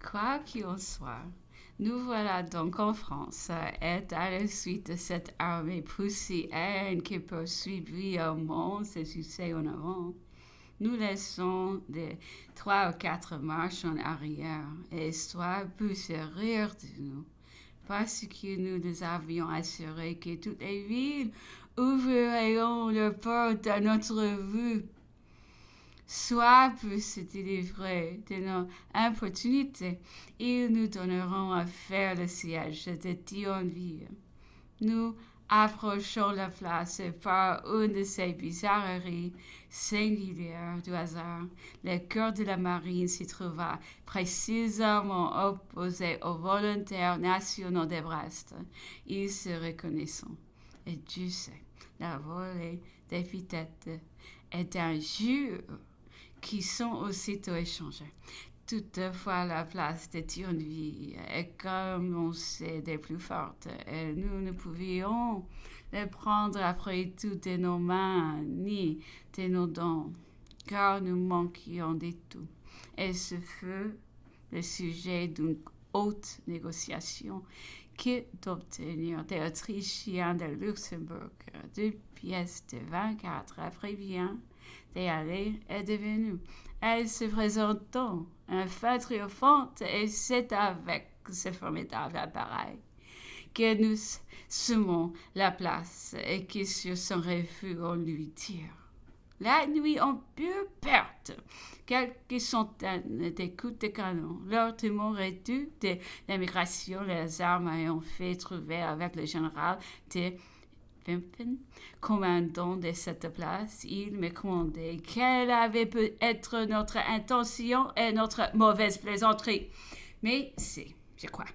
Quoi qu'il en soit, nous voilà donc en France, et à la suite de cette armée prussienne qui poursuit brillamment ses succès en avant. Nous laissons des 3 ou 4 marches en arrière, et l'histoire peut se rire de nous, parce que nous nous avions assuré que toutes les villes ouvriraient leurs portes à notre vue. Soit pour se délivrer de nos importunités, ils nous donneront à faire le siège de Thionville. Nous approchons la place et par une de ces bizarreries singulières du hasard, le cœur de la marine s'y trouva précisément opposé aux volontaires nationaux de Brest. Ils se reconnaissent. Et Dieu sait, la volée d'épithètes est un jeu qui sont aussitôt échangés. Toutefois, la place de Thionville est, comme on sait, des plus fortes, et nous ne pouvions les prendre après tout de nos mains ni de nos dents, car nous manquions de tout. Et ce fut le sujet d'une haute négociation que d'obtenir des Autrichiens de Luxembourg 2 pièces de 24 après bien d'aller et de venir. Elle se présentant enfin triomphante, et c'est avec ce formidable appareil que nous semons la place et que sur son refus on lui tire. La nuit, on peut perdre quelques centaines de coups de canon. Lors du mot réduit de l'émigration, les armes ayant fait trouver avec le général de Wimpfen, commandant de cette place, il me commandait quelle avait pu être notre intention et notre mauvaise plaisanterie. Mais c'est, je crois,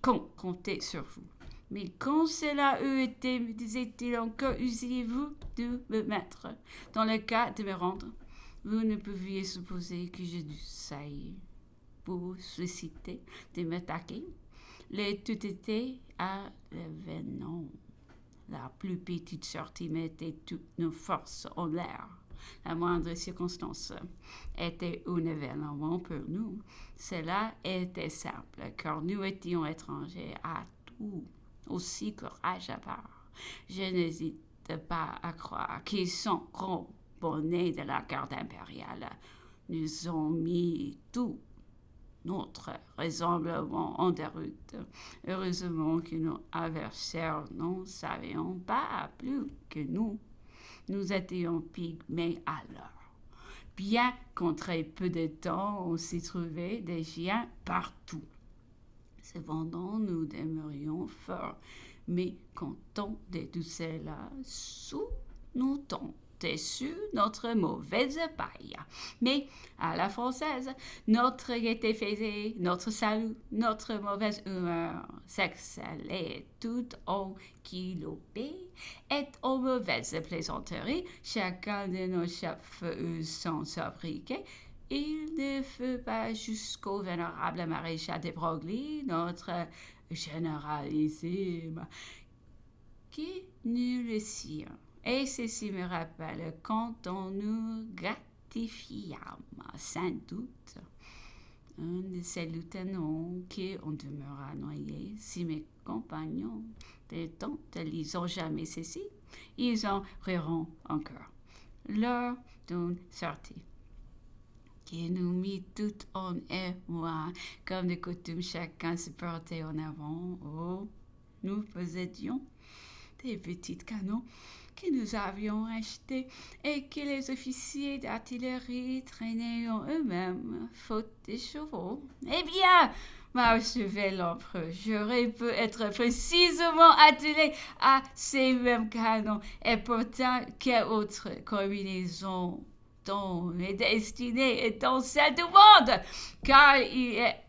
qu'on comptait sur vous. Mais quand cela eut été, me disait-il encore, eussiez-vous de me mettre dans le cas de me rendre? Vous ne pouviez supposer que je dusse vous solliciter de m'attaquer. Les tout était à l'événement. La plus petite sortie mettait toutes nos forces en l'air. La moindre circonstance était un événement pour nous. Cela était simple, car nous étions étrangers à tout. Aussi courage à part. Je n'hésite pas à croire qu'ils sont gros bonnets de la garde impériale. Nous ont mis tout notre raisonnement en déroute. Heureusement que nos adversaires n'en savaient pas plus que nous. Nous étions pygmées alors. Bien qu'en très peu de temps, on s'y trouvait des chiens partout. Cependant, nous demeurions forts mécontents de tout cela sous nos tentes sur notre mauvaise paille. Mais à la française, notre gaieté faisait, notre salut, notre mauvaise humeur s'excellait tout en kilopée et en mauvaise plaisanterie. Chacun de nos chefs eut son sobriquet. Il ne fut pas jusqu'au vénérable maréchal de Broglie, notre généralissime, qui n'eut le sien. Et ceci me rappelle quand on nous gratifiâmes, sans doute, un de ces lieutenants qui en demeura noyé. Si mes compagnons de tente lisant jamais ceci, ils en riront encore. Lors d'une sortie qui nous mit tout en émoi, comme de coutume chacun se portait en avant. Oh, nous possédions des petits canons que nous avions achetés et que les officiers d'artillerie traînaient en eux-mêmes, faute de chevaux. Eh bien, m'achevait l'empereur, j'aurais pu être précisément attelé à ces mêmes canons, et pourtant, quelle autre combinaison dont mes destinées étant celle du monde, car il est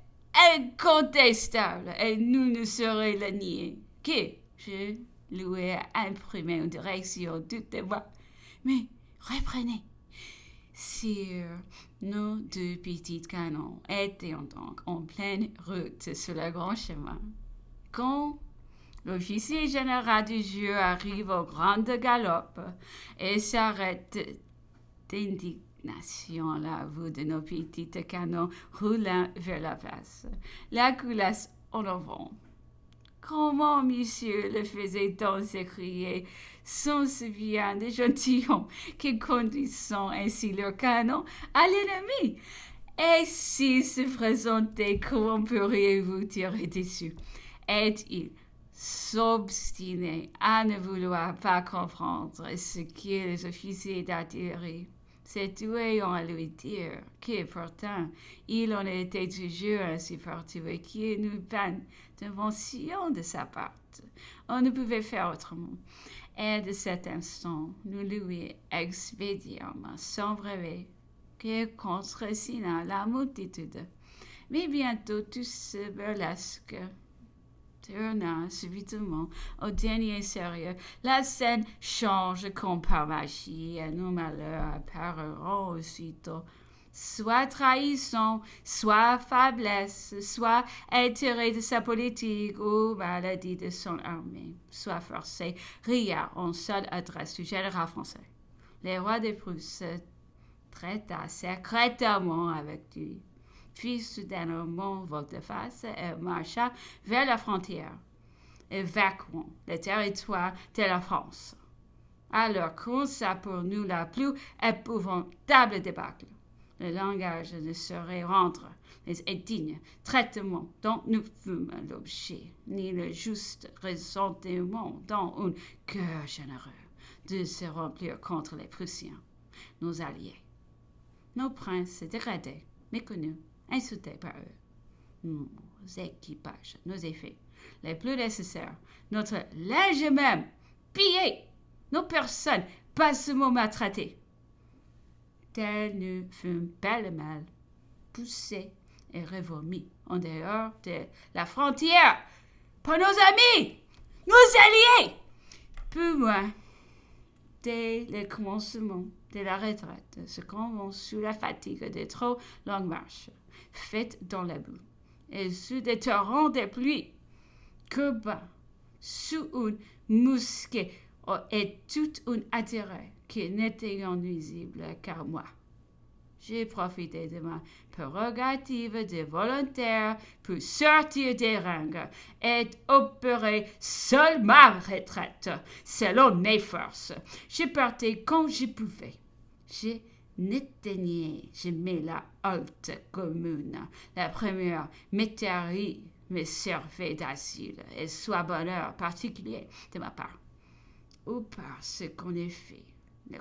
incontestable, et nous ne saurions le nier, que je lui ai imprimé une direction toutes les voies. Mais reprenez. Sire, nos 2 petits canons étaient donc en pleine route sur le grand chemin. Quand l'officier général du jeu arrive au grand galop et s'arrête indignation la vue de nos petits canons roulant vers la place, la culasse en avant. Comment, monsieur, le faisait-on s'écrier? S'en souvient des gentilshommes qui conduisaient ainsi leurs canons à l'ennemi. Et s'il se présentait, comment pourriez-vous tirer dessus? Est-il s'obstiner à ne vouloir pas comprendre ce que les officiers d'artillerie s'étaient à lui dire, que pourtant il en était toujours ainsi particulier qu'il n'eut pas d'invention de sa part. On ne pouvait faire autrement. Et de cet instant, nous lui expédiâmes sans brevet que contre sinon la multitude. Mais bientôt tout ce burlesque tourna subitement au dernier sérieux. La scène change comme par magie et nos malheurs apparuront aussitôt. Soit trahison, soit faiblesse, soit intérêt de sa politique ou maladie de son armée, soit forcé, ria en seule adresse du général français. Le roi de Prusse traita secrètement avec lui, fit soudainement volte-face et marcha vers la frontière, évacuant le territoire de la France. Alors commença pour nous la plus épouvantable débâcle. Le langage ne saurait rendre les indignes traitements dont nous fûmes l'objet, ni le juste ressentiment dont un cœur généreux de se remplir contre les Prussiens, nos alliés. Nos princes dégradés, méconnus, insultés par eux. Nos équipages, nos effets, les plus nécessaires, notre linge même, pillé, nos personnes bassement maltraitées. Tels nous fûmes pêle-mêle, poussés et revomis en dehors de la frontière par nos amis, nos alliés. Plus loin, dès le commencement de la retraite, se convient sous la fatigue de trop longues marches, faites dans la boue, et sous des torrents de pluie, courba sous un mousquet et tout un attirail qui n'était nuisible qu'à moi. J'ai profité de ma prérogative de volontaire pour sortir des rangs et opérer seule ma retraite, selon mes forces. Je partais quand je pouvais. Je n'éteignais jamais la haute commune. La première métairie me servait d'asile, et soit bonheur particulier de ma part. Ou parce qu'en effet,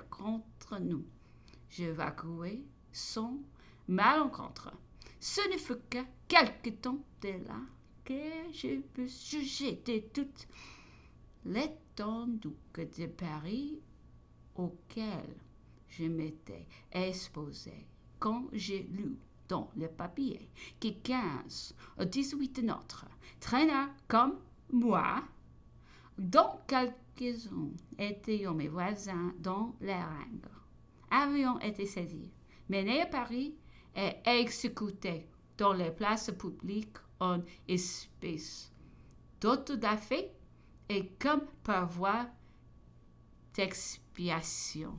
contre nous, j'évacuais sans malencontre. Ce ne fut que quelque temps de là que je pus juger de toute l'étendue de Paris auquel je m'étais exposé quand j'ai lu dans le papier que 15 ou 18 nôtres traînèrent comme moi, dont quelques-uns étaient mes voisins dans les rangs, avions été saisis, menés à Paris et exécutés dans les places publiques en espèces d'autres d'affaires et comme par voie d'expiation.